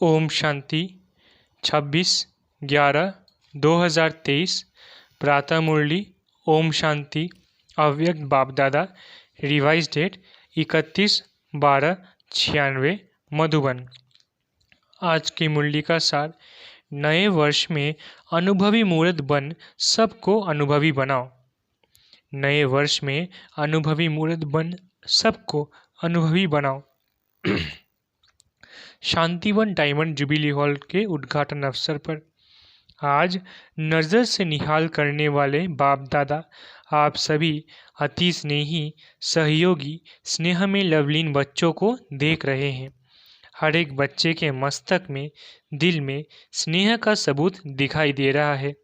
ओम शांति 26/11/2023 प्रातः मुरली। ओम शांति अव्यक्त Bap Dada. Revise date 31/12/96 Madhuban. आज की मुरली का सार। नए वर्ष में अनुभवी मूर्त बन सबको अनुभवी बनाओ। नए वर्ष में अनुभवी मूर्त बन सबको अनुभवी बनाओ। शांतिवन डायमंड जुबिली हॉल के उद्घाटन अवसर पर आज नज़र से निहाल करने वाले बाप दादा आप सभी अति स्नेही सहयोगी स्नेह में लवलीन बच्चों को देख रहे हैं। हर एक बच्चे के मस्तक में दिल में स्नेह का सबूत दिखाई दे रहा है।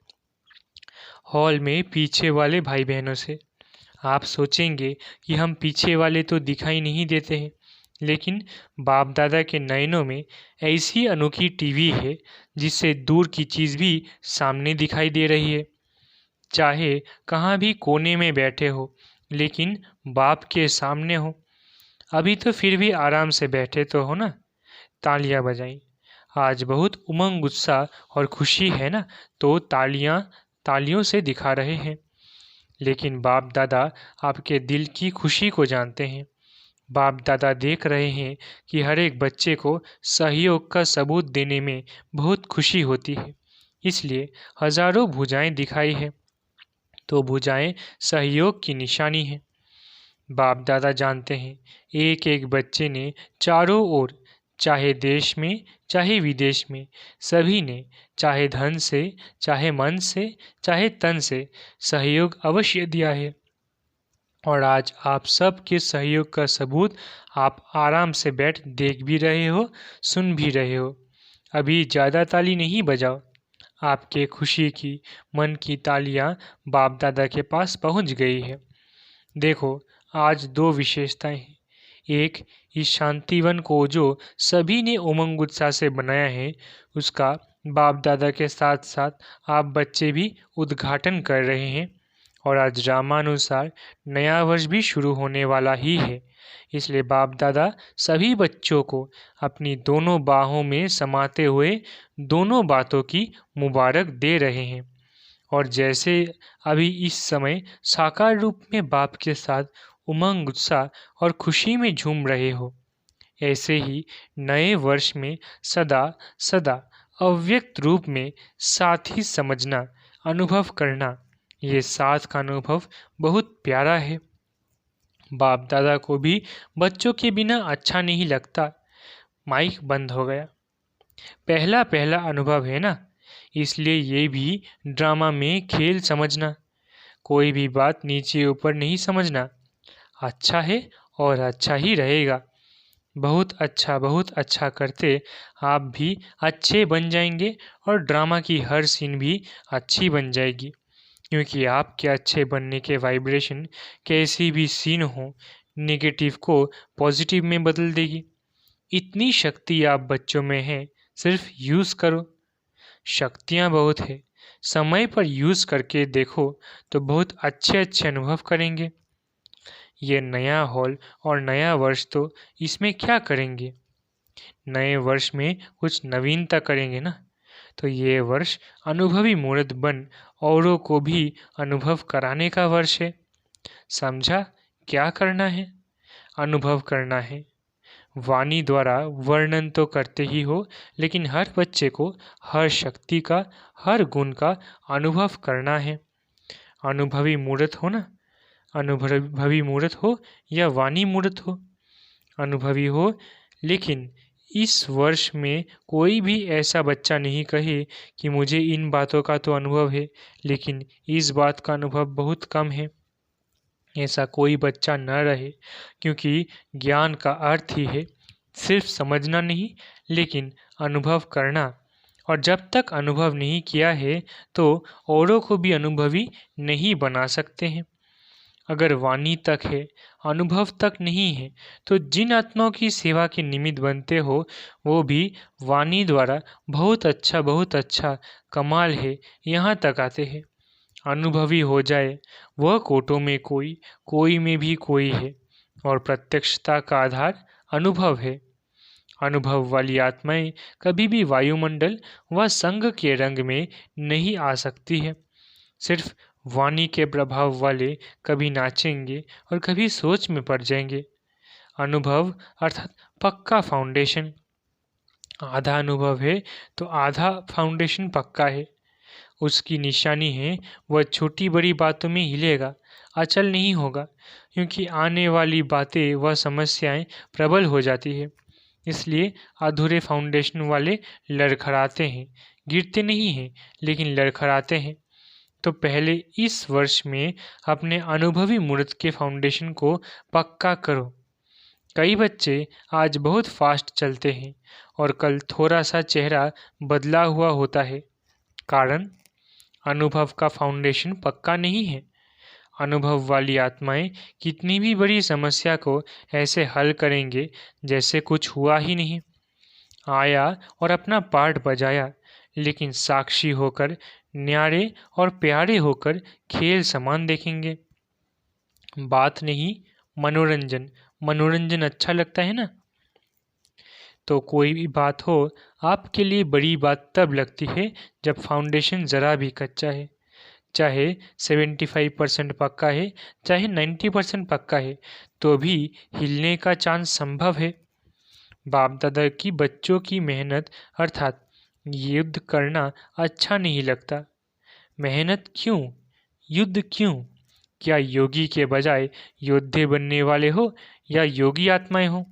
हॉल में पीछे वाले भाई बहनों से आप सोचेंगे कि हम पीछे वाले तो दिखाई नहीं देते हैं, लेकिन बाप दादा के नयनों में ऐसी अनोखी टीवी है जिससे दूर की चीज़ भी सामने दिखाई दे रही है। चाहे कहाँ भी कोने में बैठे हो, लेकिन बाप के सामने हो। अभी तो फिर भी आराम से बैठे तो हो ना। तालियां बजाई। आज बहुत उमंग उत्साह और खुशी है ना, तो तालियों से दिखा रहे हैं। लेकिन बाप दादा आपके दिल की खुशी को जानते हैं। बाप दादा देख रहे हैं कि हर एक बच्चे को सहयोग का सबूत देने में बहुत खुशी होती है, इसलिए हजारों भुजाएं दिखाई है, तो भुजाएं सहयोग की निशानी है। बाप दादा जानते हैं एक एक बच्चे ने चारों ओर, चाहे देश में चाहे विदेश में, सभी ने चाहे धन से चाहे मन से चाहे तन से सहयोग अवश्य दिया है। और आज आप सब के सहयोग का सबूत आप आराम से बैठ देख भी रहे हो, सुन भी रहे हो। अभी ज़्यादा ताली नहीं बजाओ। आपके खुशी की मन की तालियां बाप दादा के पास पहुंच गई है। देखो, आज दो विशेषताएं हैं। एक, इस शांतिवन को जो सभी ने उमंग उत्साह से बनाया है, उसका बाप दादा के साथ साथ आप बच्चे भी उद्घाटन कर रहे हैं। और आज रामानुसार नया वर्ष भी शुरू होने वाला ही है, इसलिए बाप दादा सभी बच्चों को अपनी दोनों बाहों में समाते हुए दोनों बातों की मुबारक दे रहे हैं। और जैसे अभी इस समय साकार रूप में बाप के साथ उमंग उत्साह और खुशी में झूम रहे हो, ऐसे ही नए वर्ष में सदा सदा अव्यक्त रूप में साथ ही समझना, अनुभव करना, ये साथ का अनुभव बहुत प्यारा है। बाप दादा को भी बच्चों के बिना अच्छा नहीं लगता। माइक बंद हो गया। पहला पहला अनुभव है ना, इसलिए ये भी ड्रामा में खेल समझना। कोई भी बात नीचे ऊपर नहीं समझना। अच्छा है और अच्छा ही रहेगा। बहुत अच्छा करते आप भी अच्छे बन जाएंगे और ड्रामा की हर सीन भी अच्छी बन जाएगी, क्योंकि आपके अच्छे बनने के वाइब्रेशन कैसी भी सीन हो, नेगेटिव को पॉजिटिव में बदल देगी। इतनी शक्ति आप बच्चों में है, सिर्फ यूज़ करो। शक्तियाँ बहुत है, समय पर यूज़ करके देखो तो बहुत अच्छे अच्छे अनुभव करेंगे। ये नया हॉल और नया वर्ष, तो इसमें क्या करेंगे? नए वर्ष में कुछ नवीनता करेंगे ना। तो ये वर्ष अनुभवी मूर्त बन औरों को भी अनुभव कराने का वर्ष है। समझा? क्या करना है? अनुभव करना है। वाणी द्वारा वर्णन तो करते ही हो, लेकिन हर बच्चे को हर शक्ति का, हर गुण का अनुभव करना है। अनुभवी मूर्त हो ना, अनुभवी मूर्त हो या वाणी मूर्त हो, अनुभवी हो। लेकिन इस वर्ष में कोई भी ऐसा बच्चा नहीं कहे कि मुझे इन बातों का तो अनुभव है, लेकिन इस बात का अनुभव बहुत कम है। ऐसा कोई बच्चा न रहे, क्योंकि ज्ञान का अर्थ ही है सिर्फ समझना नहीं, लेकिन अनुभव करना। और जब तक अनुभव नहीं किया है, तो औरों को भी अनुभवी नहीं बना सकते हैं। अगर वाणी तक है, अनुभव तक नहीं है, तो जिन आत्माओं की सेवा के निमित्त बनते हो, वो भी वाणी द्वारा बहुत अच्छा कमाल है यहाँ तक आते हैं। अनुभवी हो जाए, वह कोटों में कोई, कोई में भी कोई है, और प्रत्यक्षता का आधार अनुभव है। अनुभव वाली आत्माएं कभी भी वायुमंडल व संग के रंग में नहीं आ सकती है। सिर्फ वाणी के प्रभाव वाले कभी नाचेंगे और कभी सोच में पड़ जाएंगे। अनुभव अर्थात पक्का फाउंडेशन। आधा अनुभव है तो आधा फाउंडेशन पक्का है। उसकी निशानी है वह छोटी बड़ी बातों में हिलेगा, अचल नहीं होगा, क्योंकि आने वाली बातें व समस्याएं प्रबल हो जाती है। इसलिए अधूरे फाउंडेशन वाले लड़खड़ाते हैं, गिरते नहीं हैं लेकिन लड़खड़ाते हैं। तो पहले इस वर्ष में अपने अनुभवी मूर्त के फाउंडेशन को पक्का करो। कई बच्चे आज बहुत फास्ट चलते हैं और कल थोड़ा सा चेहरा बदला हुआ होता है। कारण अनुभव का फाउंडेशन पक्का नहीं है। अनुभव वाली आत्माएं कितनी भी बड़ी समस्या को ऐसे हल करेंगे जैसे कुछ हुआ ही नहीं। आया और अपना पार्ट बजाया, लेकिन साक्षी होकर, न्यारे और प्यारे होकर खेल समान देखेंगे। बात नहीं, मनोरंजन। मनोरंजन अच्छा लगता है ना। तो कोई भी बात हो, आपके लिए बड़ी बात तब लगती है जब फाउंडेशन ज़रा भी कच्चा है। चाहे 75% पक्का है, चाहे 90% पक्का है, तो भी हिलने का चांस संभव है। बाप दादा की बच्चों की मेहनत अर्थात युद्ध करना अच्छा नहीं लगता। मेहनत क्यों? युद्ध क्यों? क्या योगी के बजाय योद्धे बनने वाले हो या योगी आत्माएं हो?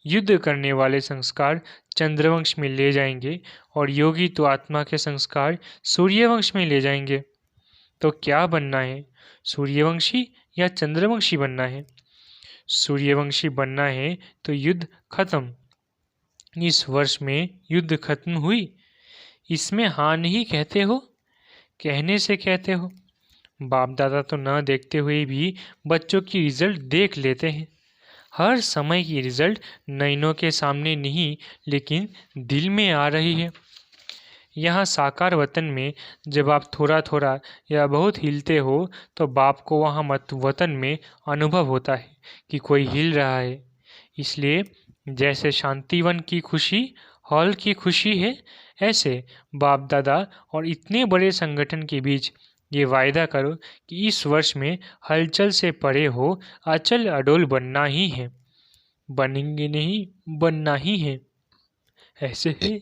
युद्ध करने वाले संस्कार चंद्रवंश में ले जाएंगे और योगी तो आत्मा के संस्कार सूर्यवंश में ले जाएंगे। तो क्या बनना है, सूर्यवंशी या चंद्रवंशी बनना है? सूर्यवंशी बनना है तो युद्ध खत्म। इस वर्ष में युद्ध खत्म हुई, इसमें हाँ नहीं कहते हो, कहने से कहते हो। बाप दादा तो न देखते हुए भी बच्चों की रिजल्ट देख लेते हैं। हर समय की रिजल्ट नैनों के सामने नहीं लेकिन दिल में आ रही है। यहाँ साकार वतन में जब आप थोड़ा थोड़ा या बहुत हिलते हो तो बाप को वहाँ मत वतन में अनुभव होता है कि कोई हिल रहा है। इसलिए जैसे शांतिवन की खुशी हॉल की खुशी है, ऐसे बाप दादा और इतने बड़े संगठन के बीच ये वायदा करो कि इस वर्ष में हलचल से परे हो, अचल अडोल बनना ही है। बनेंगे नहीं, बनना ही है। ऐसे है,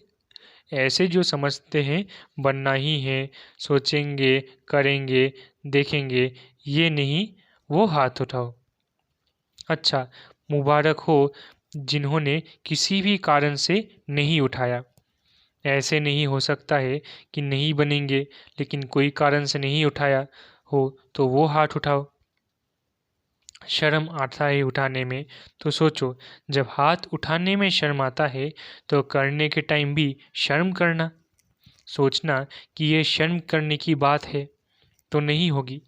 ऐसे जो समझते हैं बनना ही है, सोचेंगे, करेंगे, देखेंगे, ये नहीं, वो हाथ उठाओ। अच्छा, मुबारक हो जिन्होंने किसी भी कारण से नहीं उठाया। ऐसे नहीं हो सकता है कि नहीं बनेंगे लेकिन कोई कारण से नहीं उठाया हो तो वो हाथ उठाओ। शर्म आता है उठाने में, तो सोचो जब हाथ उठाने में शर्म आता है तो करने के टाइम भी शर्म करना। सोचना कि ये शर्म करने की बात है तो नहीं होगी।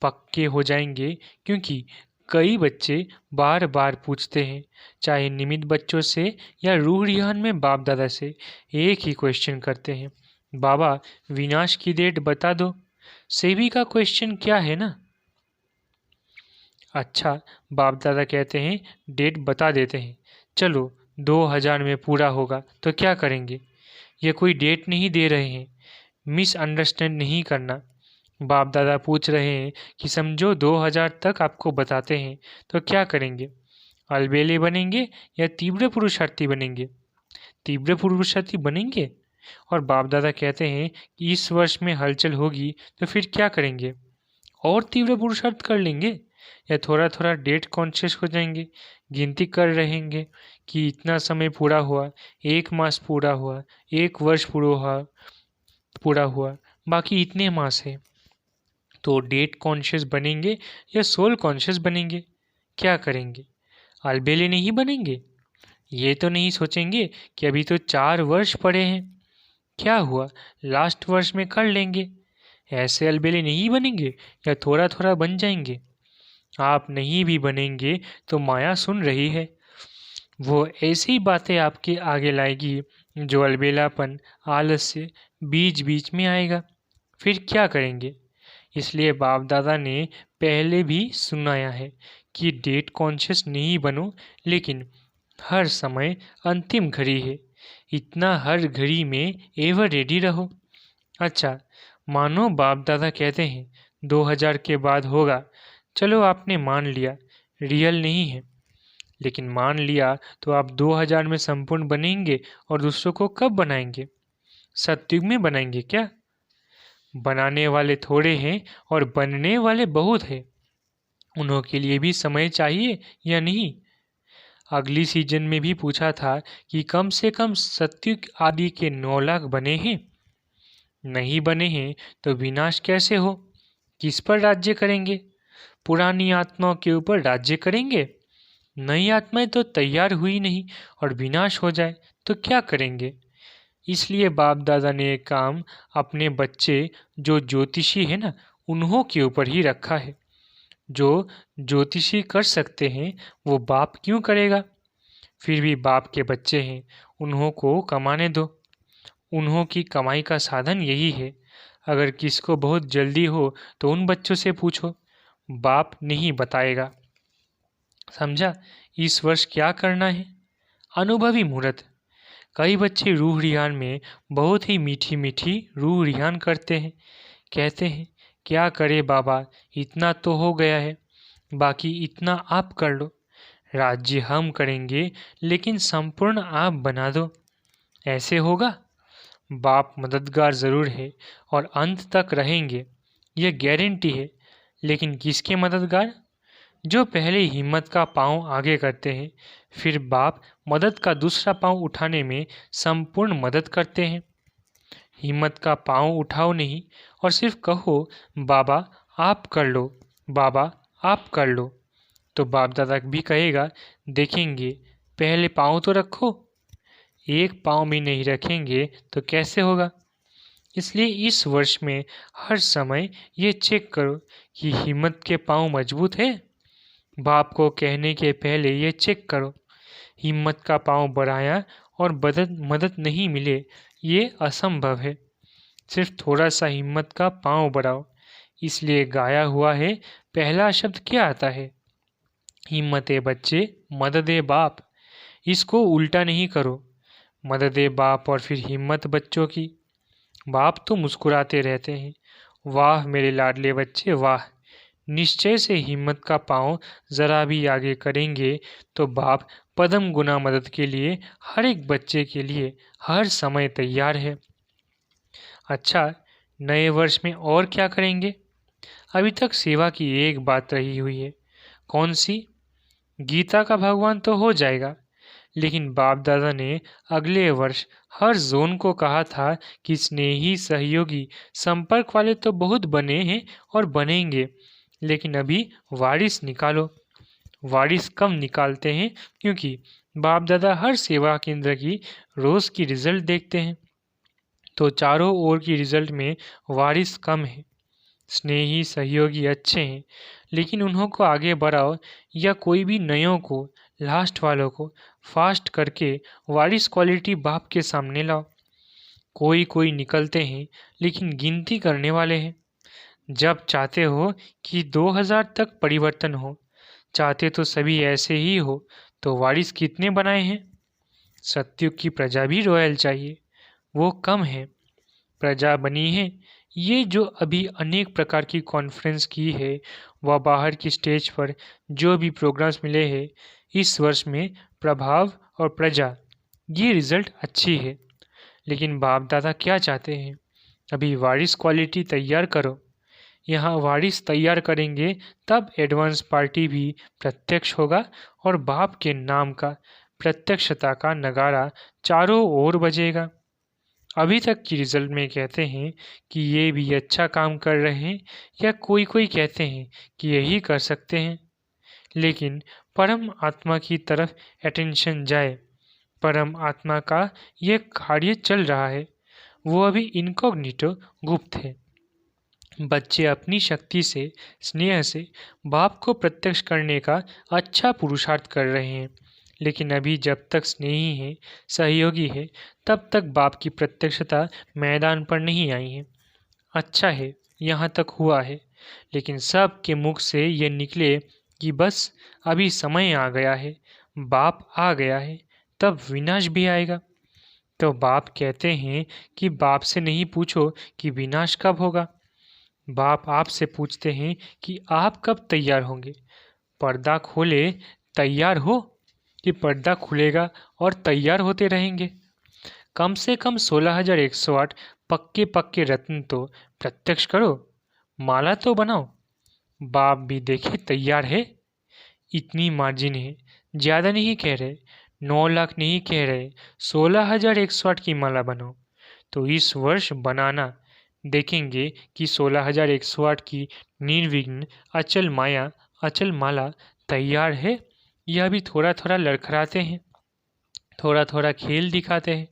पक्के हो जाएंगे क्योंकि कई बच्चे बार बार पूछते हैं, चाहे निमित बच्चों से या रूह रिहान में बाप दादा से एक ही क्वेश्चन करते हैं, बाबा विनाश की डेट बता दो। सेवी का क्वेश्चन क्या है ना। अच्छा, बाप दादा कहते हैं डेट बता देते हैं, चलो 2000 में पूरा होगा तो क्या करेंगे। ये कोई डेट नहीं दे रहे हैं, मिसअंडरस्टैंड नहीं करना। बाप दादा पूछ रहे हैं कि समझो 2000 तक आपको बताते हैं तो क्या करेंगे। अलबेले बनेंगे या तीव्र पुरुषार्थी बनेंगे। तीव्र पुरुषार्थी बनेंगे। और बाप दादा कहते हैं कि इस वर्ष में हलचल होगी तो फिर क्या करेंगे, और तीव्र पुरुषार्थ कर लेंगे या थोड़ा थोड़ा डेट कॉन्शियस हो जाएंगे, गिनती कर रहेंगे कि इतना समय पूरा हुआ, 1 मास पूरा हुआ, 1 वर्ष पूरा हुआ, बाकी इतने मास है। तो डेट कॉन्शियस बनेंगे या सोल कॉन्शियस बनेंगे, क्या करेंगे। अलबेले नहीं बनेंगे। ये तो नहीं सोचेंगे कि अभी तो 4 वर्ष पड़े हैं, क्या हुआ लास्ट वर्ष में कर लेंगे। ऐसे अलबेले नहीं बनेंगे या थोड़ा थोड़ा बन जाएंगे। आप नहीं भी बनेंगे तो माया सुन रही है, वो ऐसी बातें आपके आगे लाएगी जो अलबेलापन आलस्य बीच बीच में आएगा। फिर क्या करेंगे। इसलिए बाप दादा ने पहले भी सुनाया है कि डेट कॉन्शियस नहीं बनो लेकिन हर समय अंतिम घड़ी है, इतना हर घड़ी में एवर रेडी रहो। अच्छा, मानो बाप दादा कहते हैं 2000 के बाद होगा, चलो आपने मान लिया, रियल नहीं है। लेकिन मान लिया तो आप 2000 में संपूर्ण बनेंगे और दूसरों को कब बनाएंगे? सतयुग में बनाएंगे क्या? बनाने वाले थोड़े हैं और बनने वाले बहुत हैं। उन्हों के लिए भी समय चाहिए या नहीं? अगली सीजन में भी पूछा था कि कम से कम सतयुग आदि के 9 लाख बने हैं। नहीं बने हैं तो विनाश कैसे हो? किस पर राज्य करेंगे? पुरानी आत्माओं के ऊपर राज्य करेंगे? नई आत्माएं तो तैयार हुई नहीं और विनाश हो जाए तो क्या करेंगे? इसलिए बाप दादा ने एक काम अपने बच्चे जो ज्योतिषी है ना, उन्हों के ऊपर ही रखा है। जो ज्योतिषी कर सकते हैं वो बाप क्यों करेगा? फिर भी बाप के बच्चे हैं, उन्हों को कमाने दो। उन्हों की कमाई का साधन यही है। अगर किसको बहुत जल्दी हो तो उन बच्चों से पूछो, बाप नहीं बताएगा। समझा? इस वर्ष क्या करना है? अनुभवी मुहूर्त। कई बच्चे रूह रिहान में बहुत ही मीठी मीठी रूह रिहान करते हैं। कहते हैं, क्या करे बाबा, इतना तो हो गया है, बाकी इतना आप कर लो। राज्य हम करेंगे लेकिन संपूर्ण आप बना दो। ऐसे होगा? बाप मददगार ज़रूर है और अंत तक रहेंगे, यह गारंटी है। लेकिन किसके मददगार? जो पहले हिम्मत का पांव आगे करते हैं, फिर बाप मदद का दूसरा पांव उठाने में संपूर्ण मदद करते हैं। हिम्मत का पांव उठाओ नहीं और सिर्फ कहो, बाबा आप कर लो, बाबा आप कर लो, तो बाप दादा भी कहेगा, देखेंगे, पहले पांव तो रखो। एक पांव भी नहीं रखेंगे तो कैसे होगा? इसलिए इस वर्ष में हर समय ये चेक करो कि हिम्मत के पांव मजबूत है। बाप को कहने के पहले ये चेक करो, हिम्मत का पांव बढ़ाया और मदद नहीं मिले, ये असंभव है। सिर्फ थोड़ा सा हिम्मत का पांव बढ़ाओ। इसलिए गाया हुआ है, पहला शब्द क्या आता है? हिम्मते बच्चे, मददे बाप। इसको उल्टा नहीं करो, मददे बाप और फिर हिम्मत बच्चों की। बाप तो मुस्कुराते रहते हैं, वाह मेरे लाडले बच्चे वाह। निश्चय से हिम्मत का पांव जरा भी आगे करेंगे तो बाप पदम गुना मदद के लिए हर एक बच्चे के लिए हर समय तैयार है। अच्छा, नए वर्ष में और क्या करेंगे? अभी तक सेवा की एक बात रही हुई है। कौन सी? गीता का भगवान तो हो जाएगा, लेकिन बाप दादा ने अगले वर्ष हर जोन को कहा था कि स्नेही सहयोगी संपर्क वाले तो बहुत बने हैं और बनेंगे, लेकिन अभी वारिस निकालो। वारिस कम निकालते हैं क्योंकि बाप दादा हर सेवा केंद्र की रोज की रिजल्ट देखते हैं, तो चारों ओर की रिजल्ट में वारिस कम है। स्नेही सहयोगी अच्छे हैं, लेकिन उन्हों को आगे बढ़ाओ या कोई भी नयों को, लास्ट वालों को फास्ट करके वारिस क्वालिटी बाप के सामने लाओ। कोई कोई निकलते हैं लेकिन गिनती करने वाले हैं। जब चाहते हो कि 2000 तक परिवर्तन हो, चाहते तो सभी ऐसे ही हो, तो वारिस कितने बनाए हैं? सतयुग की प्रजा भी रॉयल चाहिए, वो कम है। प्रजा बनी है, ये जो अभी अनेक प्रकार की कॉन्फ्रेंस की है, वह बाहर की स्टेज पर जो भी प्रोग्राम्स मिले हैं, इस वर्ष में प्रभाव और प्रजा, ये रिजल्ट अच्छी है। लेकिन बाप दादा क्या चाहते हैं? अभी वारिस क्वालिटी तैयार करो। यहाँ वारिस तैयार करेंगे तब एडवांस पार्टी भी प्रत्यक्ष होगा और बाप के नाम का प्रत्यक्षता का नगारा चारों ओर बजेगा। अभी तक की रिजल्ट में कहते हैं कि ये भी अच्छा काम कर रहे हैं, या कोई कोई कहते हैं कि यही कर सकते हैं। लेकिन परम आत्मा की तरफ अटेंशन जाए। परम आत्मा का यह कार्य चल रहा है, वो अभी इनकॉग्निटो गुप्त है। बच्चे अपनी शक्ति से, स्नेह से बाप को प्रत्यक्ष करने का अच्छा पुरुषार्थ कर रहे हैं, लेकिन अभी जब तक स्नेही है, सहयोगी है, तब तक बाप की प्रत्यक्षता मैदान पर नहीं आई है। अच्छा है, यहाँ तक हुआ है, लेकिन सब के मुख से ये निकले कि बस अभी समय आ गया है, बाप आ गया है तब विनाश भी आएगा। तो बाप कहते हैं कि बाप से नहीं पूछो कि विनाश कब होगा। बाप आपसे पूछते हैं कि आप कब तैयार होंगे। पर्दा खोले तैयार हो कि पर्दा खुलेगा और तैयार होते रहेंगे। कम से कम 16,108 पक्के पक्के रत्न तो प्रत्यक्ष करो, माला तो बनाओ। बाप भी देखे तैयार है। इतनी मार्जिन है, ज़्यादा नहीं कह रहे, 9 लाख नहीं कह रहे, 16,108 की माला बनाओ। तो इस वर्ष बनाना, देखेंगे कि 16,108 की निर्विघ्न अचल माया अचल माला तैयार है या भी थोड़ा थोड़ा लड़खड़ाते हैं, थोड़ा थोड़ा खेल दिखाते हैं।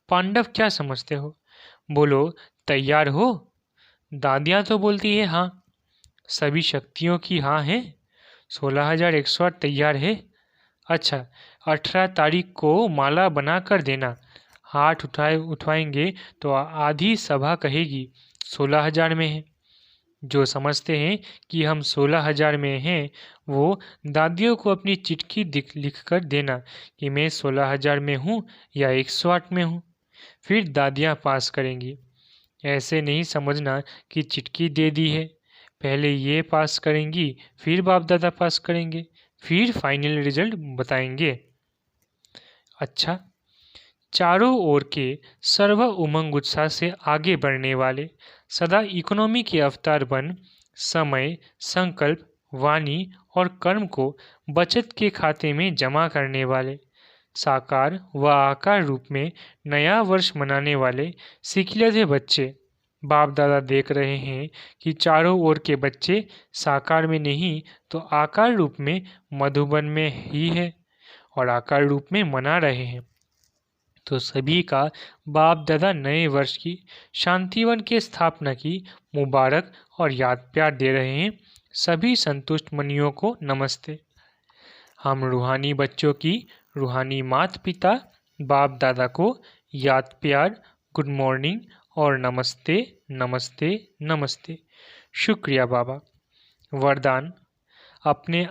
पांडव क्या समझते हो? बोलो तैयार हो। दादियाँ तो बोलती है हाँ, सभी शक्तियों की हाँ है। 16,108 तैयार है। अच्छा, 18 तारीख को माला बना कर देना। हाथ उठवाएंगे तो आधी सभा कहेगी 16,000 में है। जो समझते हैं कि हम 16,000 में हैं, वो दादियों को अपनी चिट्ठी लिख कर देना कि मैं 16,000 में हूँ या 108 में हूँ। फिर दादियाँ पास करेंगी। ऐसे नहीं समझना कि चिट्ठी दे दी है, पहले ये पास करेंगी, फिर बाप दादा पास करेंगे, फिर फाइनल रिजल्ट बताएंगे। अच्छा, चारों ओर के सर्व उमंग उत्साह से आगे बढ़ने वाले, सदा इकोनॉमी के अवतार बन समय, संकल्प, वाणी और कर्म को बचत के खाते में जमा करने वाले, साकार व आकार रूप में नया वर्ष मनाने वाले सिखिलधे बच्चे। बाप दादा देख रहे हैं कि चारों ओर के बच्चे साकार में नहीं तो आकार रूप में मधुबन में ही है और आकार रूप में मना रहे हैं। तो सभी का बाप दादा नए वर्ष की शांतिवन के स्थापना की मुबारक और याद प्यार दे रहे हैं। सभी संतुष्ट मनियों को नमस्ते। हम रूहानी बच्चों की रूहानी माता पिता बाप दादा को याद प्यार, गुड मॉर्निंग और नमस्ते नमस्ते नमस्ते। शुक्रिया बाबा। वरदान, अपने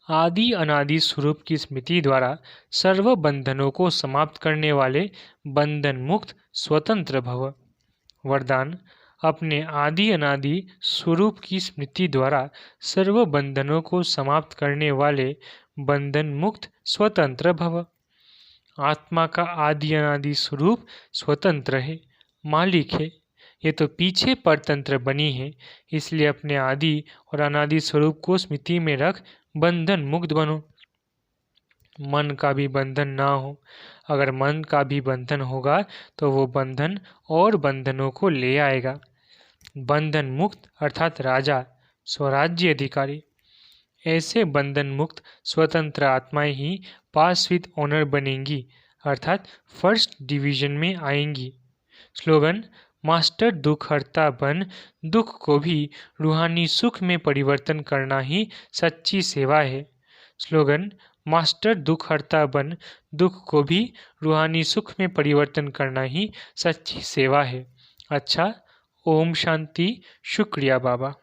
आदि अनादि स्वरूप की स्मृति द्वारा सर्व बंधनों को समाप्त करने वाले बंधन मुक्त स्वतंत्र भव। वरदान, अपने आदि अनादि स्वरूप की स्मृति द्वारा सर्व बंधनों को समाप्त करने वाले बंधन मुक्त स्वतंत्र भव। आत्मा का आदि अनादि स्वरूप स्वतंत्र है, मालिक है। ये तो पीछे परतंत्र बनी है, इसलिए अपने आदि और अनादि स्वरूप को स्मृति में रख बंधन मुक्त बनो। मन का भी बंधन ना हो। अगर मन का भी बंधन होगा तो वो बंधन और बंधनों को ले आएगा। बंधन मुक्त अर्थात राजा, स्वराज्य अधिकारी। ऐसे बंधन मुक्त स्वतंत्र आत्माएं ही पास विद ऑनर बनेंगी, अर्थात फर्स्ट डिवीजन में आएंगी। स्लोगन, मास्टर दुख हरता बन, दुख को भी रूहानी सुख में परिवर्तन करना ही सच्ची सेवा है। स्लोगन, मास्टर दुख हरता बन, दुख को भी रूहानी सुख में परिवर्तन करना ही सच्ची सेवा है। अच्छा, ओम शांति। शुक्रिया बाबा।